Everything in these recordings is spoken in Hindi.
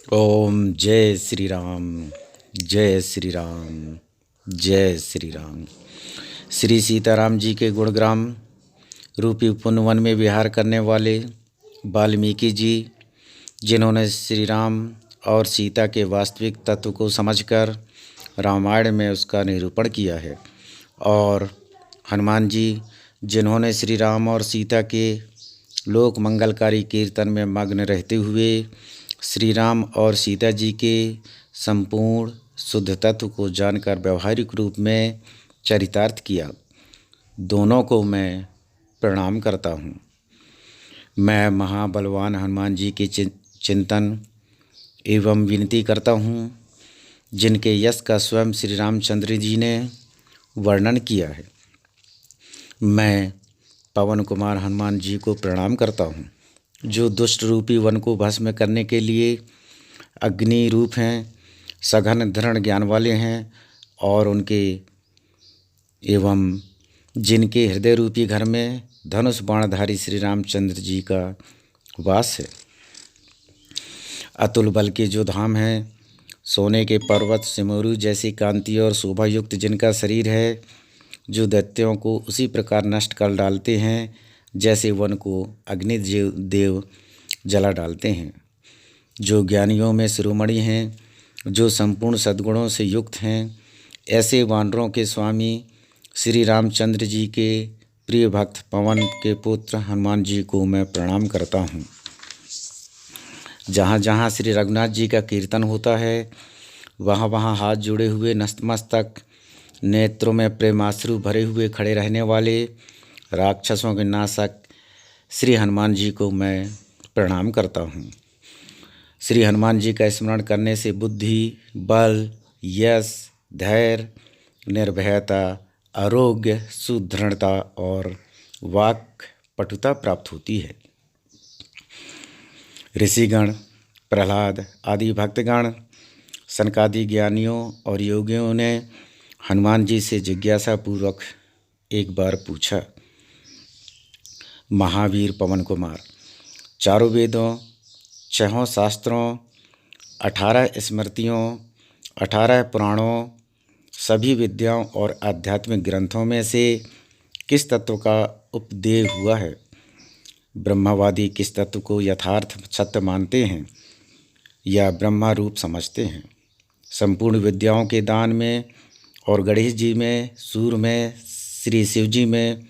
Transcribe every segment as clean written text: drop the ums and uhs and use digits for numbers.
ओम जय श्री राम। जय श्री राम। जय श्री राम। श्री सीताराम जी के गुणग्राम रूपी पुण्य वन में विहार करने वाले वाल्मीकि जी, जिन्होंने श्री राम और सीता के वास्तविक तत्व को समझकर रामायण में उसका निरूपण किया है, और हनुमान जी, जिन्होंने श्री राम और सीता के लोक मंगलकारी कीर्तन में मग्न रहते हुए श्री राम और सीता जी के संपूर्ण शुद्ध तत्व को जानकर व्यवहारिक रूप में चरितार्थ किया, दोनों को मैं प्रणाम करता हूँ। मैं महाबलवान हनुमान जी के चिंतन एवं विनती करता हूँ, जिनके यश का स्वयं श्री रामचंद्र जी ने वर्णन किया है। मैं पवन कुमार हनुमान जी को प्रणाम करता हूँ, जो दुष्ट रूपी वन को भस्म करने के लिए अग्नि रूप हैं, सघन दृढ़ ज्ञान वाले हैं, और उनके एवं जिनके हृदय रूपी घर में धनुष बाणधारी श्री रामचंद्र जी का वास है। अतुल बल के जो धाम हैं, सोने के पर्वत सिमरू जैसी कांति और शोभा युक्त जिनका शरीर है, जो दैत्यों को उसी प्रकार नष्ट कर डालते हैं जैसे वन को अग्नि देव जला डालते हैं। जो ज्ञानियों में शिरोमणि हैं, जो संपूर्ण सद्गुणों से युक्त हैं, ऐसे वानरों के स्वामी श्री रामचंद्र जी के प्रिय भक्त पवन के पुत्र हनुमान जी को मैं प्रणाम करता हूँ। जहाँ जहाँ श्री रघुनाथ जी का कीर्तन होता है, वहाँ वहाँ हाथ जुड़े हुए नतमस्तक, नेत्रों में प्रेमाश्रु भरे हुए खड़े रहने वाले राक्षसों के नाशक श्री हनुमान जी को मैं प्रणाम करता हूँ। श्री हनुमान जी का स्मरण करने से बुद्धि, बल, यश, धैर्य, निर्भयता, आरोग्य, सुदृढ़ता और वाक पटुता प्राप्त होती है। ऋषिगण, प्रहलाद आदि भक्तगण, सनकादि ज्ञानियों और योगियों ने हनुमान जी से जिज्ञासा पूर्वक एक बार पूछा, महावीर पवन कुमार, चारों वेदों, 6 शास्त्रों, 18 स्मृतियों, 18 पुराणों, सभी विद्याओं और आध्यात्मिक ग्रंथों में से किस तत्व का उपदेश हुआ है? ब्रह्मवादी किस तत्व को यथार्थ सत्य मानते हैं या ब्रह्मा रूप समझते हैं? संपूर्ण विद्याओं के दान में और गणेश जी में, सूर्य में, श्री शिव जी में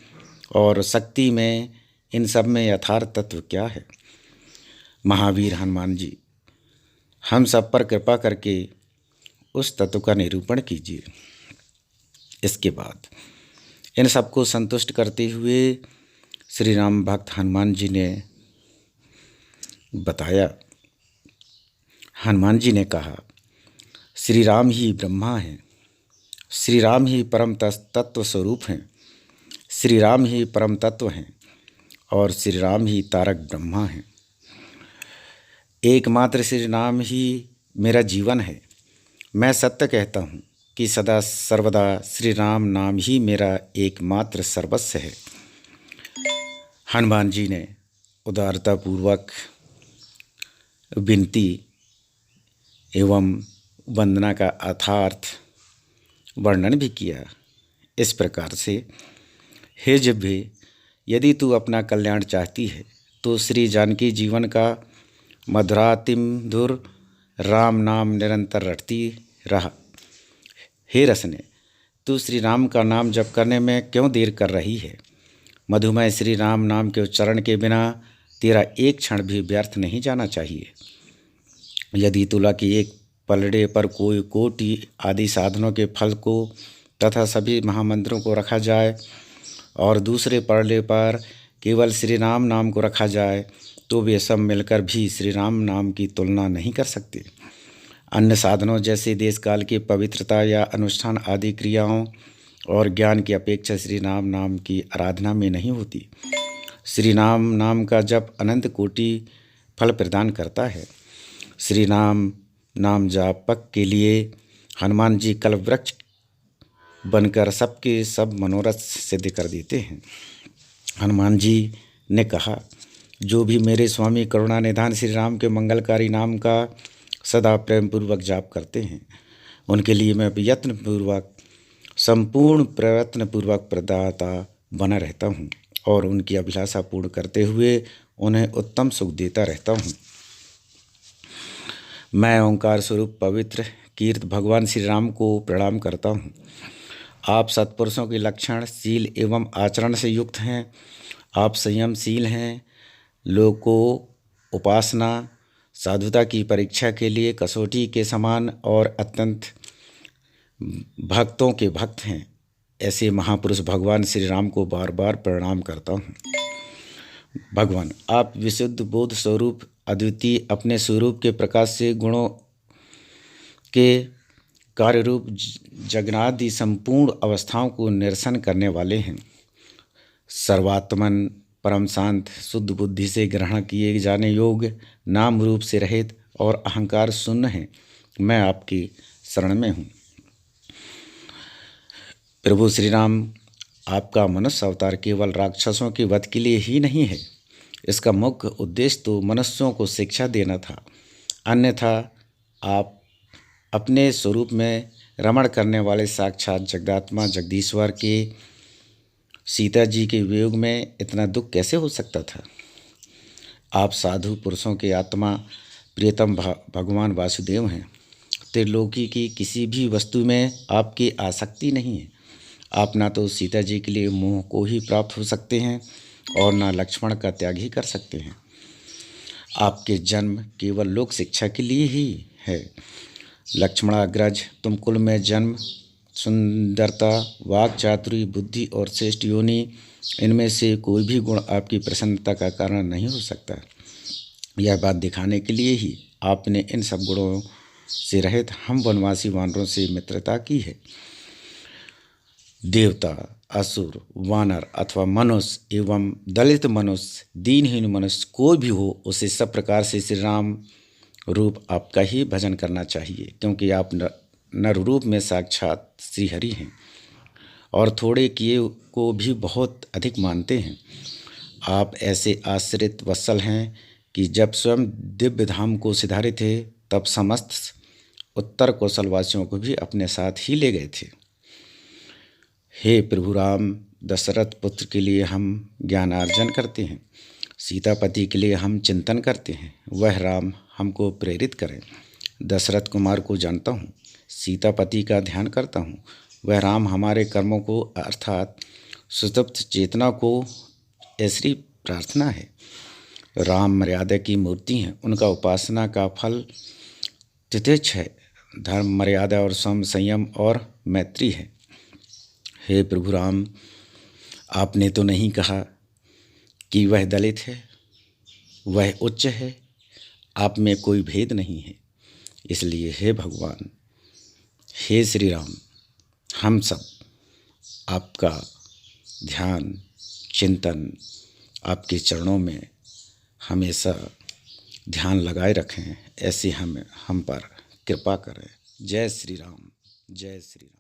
और शक्ति में, इन सब में यथार्थ तत्व क्या है? महावीर हनुमान जी, हम सब पर कृपा करके उस तत्व का निरूपण कीजिए। इसके बाद इन सबको संतुष्ट करते हुए श्री राम भक्त हनुमान जी ने बताया। हनुमान जी ने कहा, श्री राम ही ब्रह्मा हैं, श्री राम ही परम तत्व स्वरूप हैं, श्री राम ही परम तत्व हैं और श्री राम ही तारक ब्रह्मा हैं। एकमात्र श्री राम ही मेरा जीवन है। मैं सत्य कहता हूँ कि सदा सर्वदा श्री राम नाम ही मेरा एकमात्र सर्वस्व है। हनुमान जी ने उदारतापूर्वक विनती एवं वंदना का अर्थार्थ वर्णन भी किया इस प्रकार से, हे जिह्वे, यदि तू अपना कल्याण चाहती है तो श्री जानकी जीवन का मधुरातिमधुर राम नाम निरंतर रटती रहा। हे रसने, तू श्री राम का नाम जप करने में क्यों देर कर रही है? मधुमय श्री राम नाम के उच्चारण के बिना तेरा एक क्षण भी व्यर्थ नहीं जाना चाहिए। यदि तुला की एक पलड़े पर कोई कोटि आदि साधनों के फल को तथा सभी महामंत्रों को रखा जाए और दूसरे पलड़े पर केवल श्री राम नाम को रखा जाए, तो वे सब मिलकर भी श्री राम नाम की तुलना नहीं कर सकते। अन्य साधनों जैसे देश काल की पवित्रता या अनुष्ठान आदि क्रियाओं और ज्ञान की अपेक्षा श्री राम नाम की आराधना में नहीं होती। श्री राम नाम का जप अनंत कोटि फल प्रदान करता है। श्री राम नाम जापक के लिए हनुमान जी कल्पवृक्ष बनकर सबके सब मनोरथ सिद्ध कर देते हैं। हनुमान जी ने कहा, जो भी मेरे स्वामी करुणा निधान श्री राम के मंगलकारी नाम का सदा प्रेम पूर्वक जाप करते हैं, उनके लिए मैं संपूर्ण प्रयत्न पूर्वक प्रदाता बना रहता हूँ और उनकी अभिलाषा पूर्ण करते हुए उन्हें उत्तम सुख देता रहता हूँ। मैं ओंकार स्वरूप पवित्र कीर्त भगवान श्री राम को प्रणाम करता हूँ। आप सत्पुरुषों के लक्षण, शील एवं आचरण से युक्त हैं। आप संयमशील हैं। लोग को उपासना साधुता की परीक्षा के लिए कसौटी के समान और अत्यंत भक्तों के भक्त हैं। ऐसे महापुरुष भगवान श्री राम को बार बार प्रणाम करता हूँ। भगवान, आप विशुद्ध बोध स्वरूप, अद्वितीय, अपने स्वरूप के प्रकाश से गुणों के कार्य रूप जगनादि संपूर्ण अवस्थाओं को निरसन करने वाले हैं। सर्वात्मन, परम शांत, शुद्ध बुद्धि से ग्रहण किए जाने योग्य, नाम रूप से रहित और अहंकार शून्य हैं। मैं आपकी शरण में हूँ। प्रभु श्री राम, आपका मनुष्य अवतार केवल राक्षसों के वध के लिए ही नहीं है। इसका मुख्य उद्देश्य तो मनुष्यों को शिक्षा देना था। अन्यथा आप अपने स्वरूप में रमण करने वाले साक्षात जगदात्मा जगदीश्वर के सीता जी के वियोग में इतना दुख कैसे हो सकता था। आप साधु पुरुषों के आत्मा प्रियतम भगवान वासुदेव हैं। त्रिलोकी की किसी भी वस्तु में आपकी आसक्ति नहीं है। आप ना तो सीता जी के लिए मोह को ही प्राप्त हो सकते हैं और ना लक्ष्मण का त्याग ही कर सकते हैं। आपके जन्म केवल लोक शिक्षा के लिए ही है। लक्ष्मणाग्रज, तुम कुल में जन्म, सुंदरता, वाक चातुरी, बुद्धि और श्रेष्ठ योनि, इनमें से कोई भी गुण आपकी प्रसन्नता का कारण नहीं हो सकता। यह बात दिखाने के लिए ही आपने इन सब गुणों से रहित हम वनवासी वानरों से मित्रता की है। देवता, असुर, वानर अथवा मनुष्य एवं दलित मनुष्य, दीनहीन मनुष्य कोई भी हो, उसे सब प्रकार से श्री राम रूप आपका ही भजन करना चाहिए, क्योंकि आप नर रूप में साक्षात श्रीहरि हैं और थोड़े किए को भी बहुत अधिक मानते हैं। आप ऐसे आश्रित वत्सल हैं कि जब स्वयं दिव्य धाम को सिधारे थे तब समस्त उत्तर कौशलवासियों को भी अपने साथ ही ले गए थे। हे प्रभु राम, दशरथ पुत्र के लिए हम ज्ञानार्जन करते हैं, सीतापति के लिए हम चिंतन करते हैं। वह राम हमको प्रेरित करें। दशरथ कुमार को जानता हूँ, सीतापति का ध्यान करता हूँ। वह राम हमारे कर्मों को अर्थात सुसुप्त चेतना को ऐसी प्रार्थना है। राम मर्यादा की मूर्ति हैं, उनका उपासना का फल तितिक्ष है। धर्म, मर्यादा और संयम और मैत्री है। हे प्रभु राम, आपने तो नहीं कहा कि वह दलित है, वह उच्च है, आप में कोई भेद नहीं है। इसलिए हे भगवान, हे श्री राम, हम सब आपका ध्यान चिंतन आपके चरणों में हमेशा ध्यान लगाए रखें। ऐसे हम पर कृपा करें। जय श्री राम, जय श्री राम।